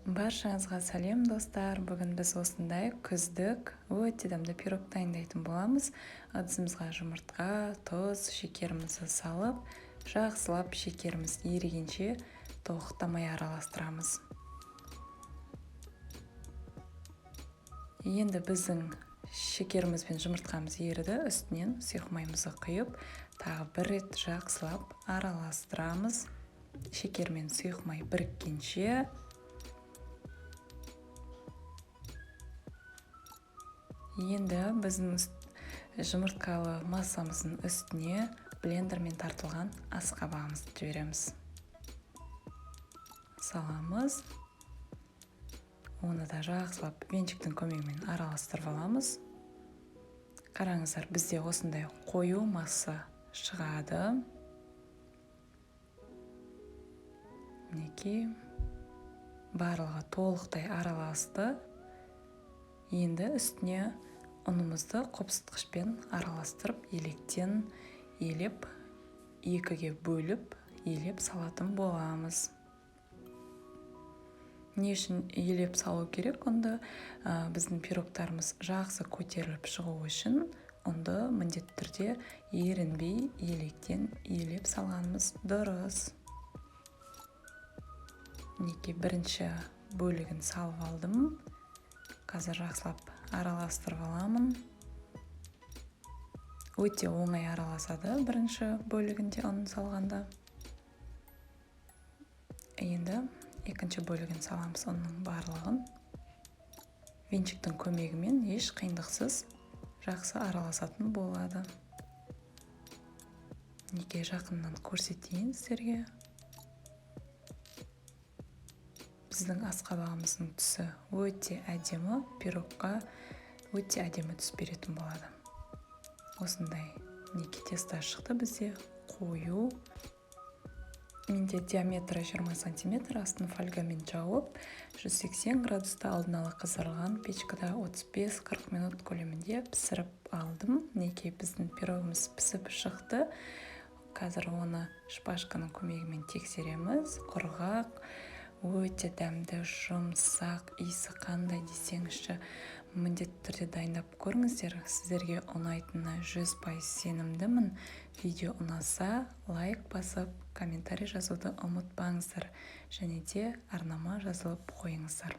Баршаңызға сәлем достар. Бүгін біз осындай күздік өте дәмді пирог дайындайтын боламыз. Ыдысымызға жұмыртқа, тұз, шекерімізді салып, жақсылап шекеріміз ерігенше тоқтамай араластырамыз. Енді біздің шекеріміз бен жұмыртқамыз еріді. Үстінен сұйық майымызды құйып, тағы бір рет жақсылап араластырамыз. Шекер мен сұйық май біріккенше. Енді біздің жұмыртқалы массамыздың үстіне блендермен тартылған асқабағымызды жібереміз. Саламыз. Оны да жақсылап венчиктің көмегімен араластырып аламыз. Қараңыздар, бізде осындай қою масса шығады. Мінекей, барлығы толықтай араласты. Енді үстіне ұнымызды қопсытқышпен араластырып, електен елеп, екіге бөліп, елеп салатын боламыз. Не үшін елеп салу керек? Онда біздің пирогтарымыз жақсы көтеріліп шығу үшін онда міндетті түрде ерінбей електен елеп салғанымыз дұрыс. Мінекей, бірінші бөлігін салып алдым. Қазір жақсылап араластырып аламын. Өте оңай араласады бірінші бөлігінде ұнын салғанда. Енді екінші бөлігін саламыз ұнның барлығын. Венчиктің көмегімен еш қиындықсыз жақсы араласатын болады. Неге жақыннан көрсетейін сіздерге. Біздің асқабағымыздың түсі өте әдемі, пирогқа өте әдемі түс беретін болады. Осындай неке тесто шықты бізде, қою. Менде диаметрі 20 см, астын фольгамен жауып, 180 градуста алдын ала қыздырылған печкада 35-40 минут көлемінде пісіріп алдым. Неке біздің пирогымыз пісіп шықты. Қазір оны шпажканың көмегімен тексереміз. Құрғақ, өте дәмді, жұмсақ, иісі қандай десеңізші, міндетті түрде дайындап көріңіздер. Сіздерге ұнайтынына 100% сенімдімін. Видео ұнаса, лайк басып, комментарий жазуды ұмытпаңыздар. Және де арнама жазылып қойыңыздар.